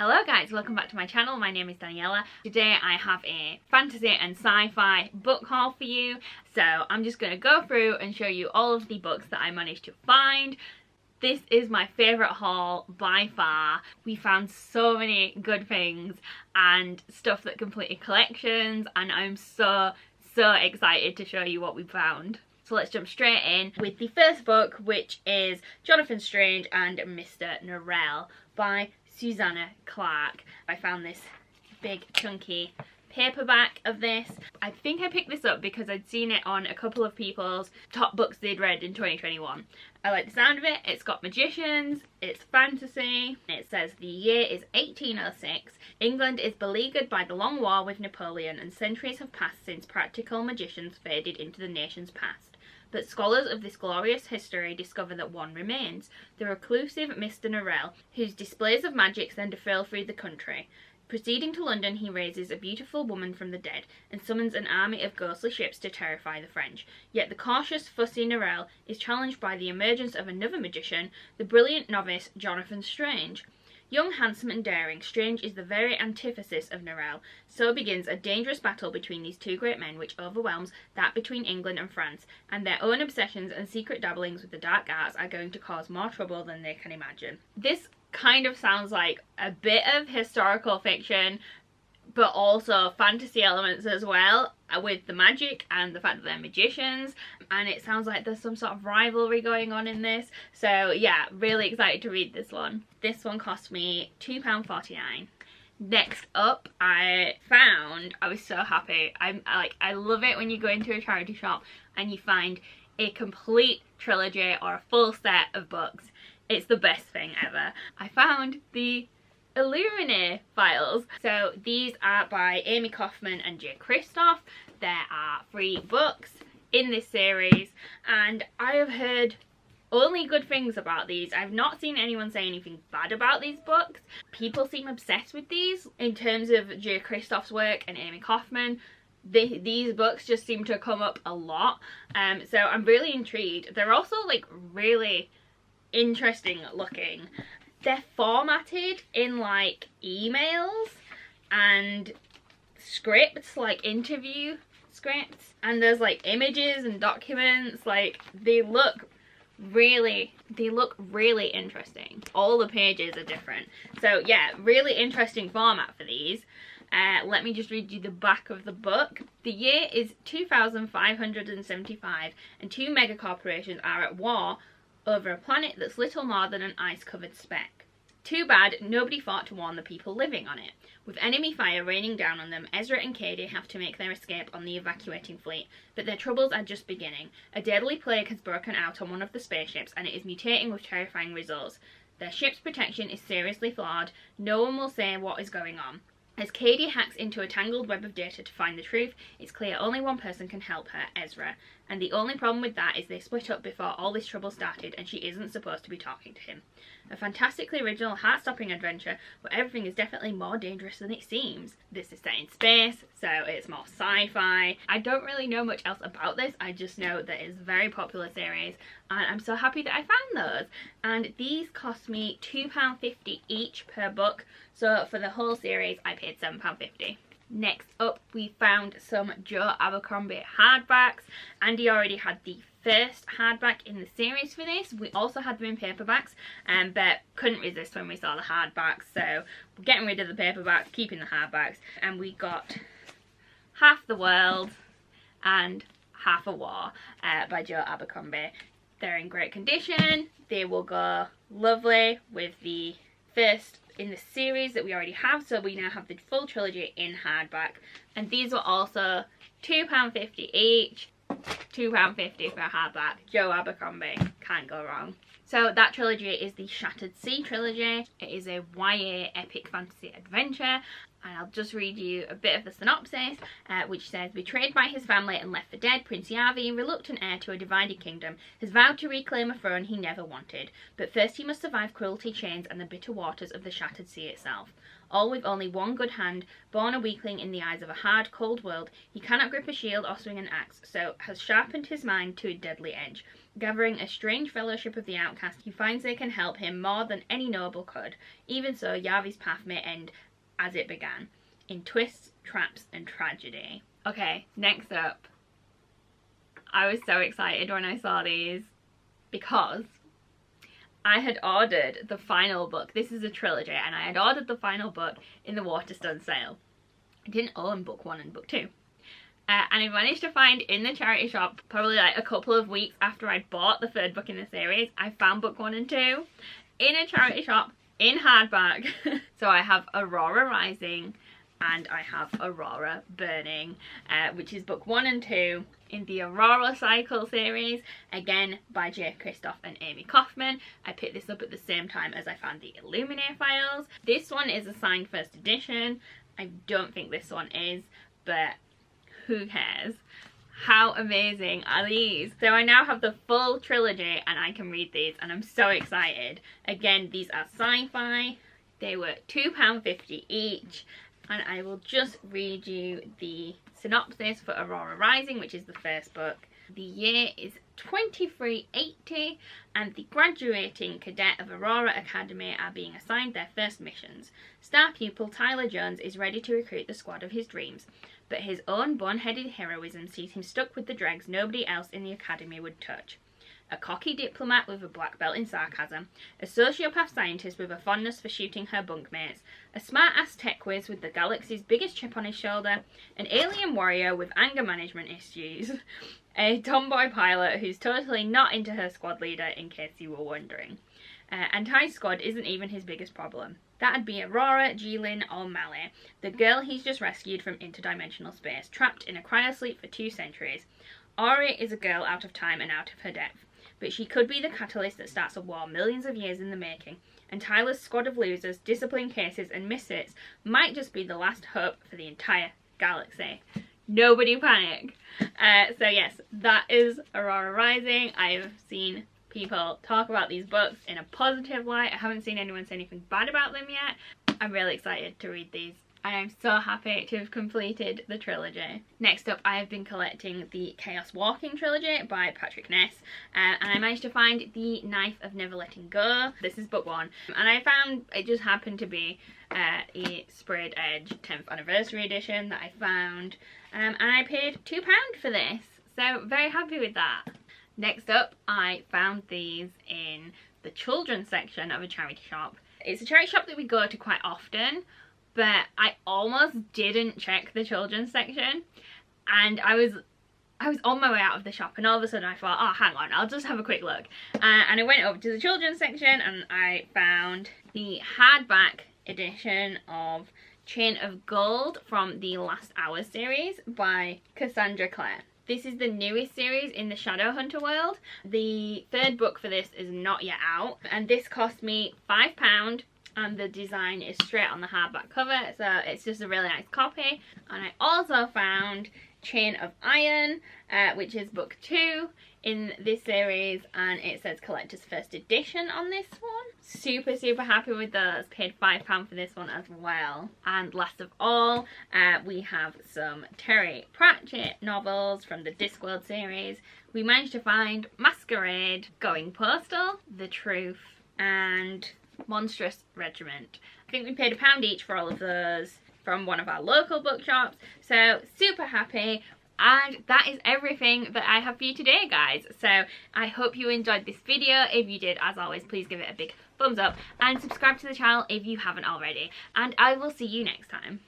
Hello guys, welcome back to my channel. My name is Daniela. Today I have a fantasy and sci-fi book haul for you. So I'm just going to go through and show you all of the books that I managed to find. This is my favourite haul by far. We found so many good things and stuff that completed collections, and I'm so excited to show you what we found. So let's jump straight in with the first book, which is Jonathan Strange and Mr. Narelle by Susanna Clarke. I found this big chunky paperback of this. I think I picked this up because I'd seen it on a couple of people's top books they'd read in 2021. I like the sound of it. It's got magicians, it's fantasy. It says the year is 1806. England is beleaguered by the Long War with Napoleon, and centuries have passed since practical magicians faded into the nation's past. But scholars of this glorious history discover that one remains, the reclusive Mr. Narelle, whose displays of magic send a thrill through the country. Proceeding to London, he raises a beautiful woman from the dead and summons an army of ghostly ships to terrify the French. Yet the cautious, fussy Narelle is challenged by the emergence of another magician, the brilliant novice Jonathan Strange. Young, handsome and daring, Strange is the very antithesis of Narelle. So begins a dangerous battle between these two great men, which overwhelms that between England and France, and their own obsessions and secret dabblings with the dark arts are going to cause more trouble than they can imagine. This kind of sounds like a bit of historical fiction, but also fantasy elements as well, with the magic and the fact that they're magicians, and it sounds like there's some sort of rivalry going on in this. So yeah, really excited to read this one. This one cost me £2.49. Next up, I was so happy. I love it when you go into a charity shop and you find a complete trilogy or a full set of books. It's the best thing ever. I found the Illuminati Files. So these are by Amy Kaufman and Jay Kristoff. There are 3 books in this series, and I have heard only good things about these. I've not seen anyone say anything bad about these books. People seem obsessed with these in terms of Jay Kristoff's work and Amy Kaufman. These books just seem to come up a lot, so I'm really intrigued. They're also like really interesting looking. They're formatted in like emails and scripts, like interview scripts, and there's like images and documents. Like they look really interesting. All the pages are different, so yeah, really interesting format for these. Let me just read you the back of the book. The year is 2575 and 2 megacorporations are at war over a planet that's little more than an ice-covered speck. Too bad nobody thought to warn the people living on it. With enemy fire raining down on them, Ezra and Cady have to make their escape on the evacuating fleet, but their troubles are just beginning. A deadly plague has broken out on one of the spaceships, and it is mutating with terrifying results. Their ship's protection is seriously flawed. No one will say what is going on. As Cady hacks into a tangled web of data to find the truth, it's clear only one person can help her, Ezra. And the only problem with that is they split up before all this trouble started, and she isn't supposed to be talking to him. A fantastically original, heart-stopping adventure where everything is definitely more dangerous than it seems. This is set in space, so it's more sci-fi. I don't really know much else about this. I just know that it's a very popular series, and I'm so happy that I found those. And these cost me £2.50 each per book, so for the whole series I paid £7.50. Next up, we found some Joe Abercrombie hardbacks. Andy already had the first hardback in the series for this. We also had them in paperbacks, but couldn't resist when we saw the hardbacks, so we're getting rid of the paperbacks, keeping the hardbacks, and we got Half the World and Half a War by Joe Abercrombie. They're in great condition. They will go lovely with the first in the series that we already have, so we now have the full trilogy in hardback, and these were also £2.50 each. £2.50 for a hardback. Joe Abercrombie, can't go wrong. So that trilogy is the Shattered Sea trilogy. It is a YA epic fantasy adventure, and I'll just read you a bit of the synopsis, which says, betrayed by his family and left for dead, Prince Yarvi, reluctant heir to a divided kingdom, has vowed to reclaim a throne he never wanted. But first he must survive cruelty, chains, and the bitter waters of the Shattered Sea itself. All with only one good hand, born a weakling in the eyes of a hard, cold world, he cannot grip a shield or swing an axe, so has sharpened his mind to a deadly edge. Gathering a strange fellowship of the outcast, he finds they can help him more than any noble could. Even so, Yavi's path may end as it began, in twists, traps, and tragedy. Okay, next up. I was so excited when I saw these because I had ordered the final book. This is a trilogy, and I had ordered the final book in the Waterstone sale. I didn't own book 1 and book 2. And I managed to find in the charity shop, probably like a couple of weeks after I'd bought the third book in the series, I found book 1 and 2 in a charity shop in hardback. So I have Aurora Rising and I have Aurora Burning, which is book 1 and 2 in the Aurora Cycle series, again by J. Kristoff and Amy Kaufman. I picked this up at the same time as I found the Illuminati Files. This one is a signed first edition. I don't think this one is, but who cares? How amazing are these? So I now have the full trilogy and I can read these and I'm so excited. Again, these are sci-fi. They were £2.50 each, and I will just read you the synopsis for Aurora Rising, which is the first book. The year is 2380 and the graduating cadet of Aurora Academy are being assigned their first missions. Star pupil Tyler Jones is ready to recruit the squad of his dreams, but his own boneheaded heroism sees him stuck with the dregs nobody else in the academy would touch. A cocky diplomat with a black belt in sarcasm, a sociopath scientist with a fondness for shooting her bunkmates, a smart-ass tech whiz with the galaxy's biggest chip on his shoulder, an alien warrior with anger management issues, a tomboy pilot who's totally not into her squad leader, in case you were wondering. And Ty's squad isn't even his biggest problem. That'd be Aurora, Jeelin, or Mally, the girl he's just rescued from interdimensional space, trapped in a cryosleep for 2 centuries. Ori is a girl out of time and out of her depth, but she could be the catalyst that starts a war millions of years in the making, and Tyler's squad of losers, discipline cases, and misfits might just be the last hope for the entire galaxy. Nobody panic. So yes, that is Aurora Rising. I've seen people talk about these books in a positive light. I haven't seen anyone say anything bad about them yet. I'm really excited to read these, and I'm so happy to have completed the trilogy. Next up, I have been collecting the Chaos Walking trilogy by Patrick Ness, and I managed to find The Knife of Never Letting Go. This is book 1, and I found it just happened to be a sprayed edge 10th anniversary edition that I found, and I paid £2 for this, so very happy with that. Next up, I found these in the children's section of a charity shop. It's a charity shop that we go to quite often, but I almost didn't check the children's section, and I was on my way out of the shop, and all of a sudden I thought, oh, hang on, I'll just have a quick look. And I went over to the children's section and I found the hardback edition of Chain of Gold from the Last Hour series by Cassandra Clare. This is the newest series in the Shadowhunter world. The third book for this is not yet out, and this cost me £5, and the design is straight on the hardback cover, so it's just a really nice copy. And I also found Chain of Iron, which is book 2 in this series, and it says collector's first edition on this one. Super happy with those. Paid £5 for this one as well. And last of all, we have some Terry Pratchett novels from the Discworld series. We managed to find Masquerade, Going Postal, The Truth, and Monstrous Regiment. I think we paid £1 each for all of those from one of our local bookshops, so super happy. And that is everything that I have for you today, guys. So I hope you enjoyed this video. If you did, as always, please give it a big thumbs up and subscribe to the channel if you haven't already, and I will see you next time.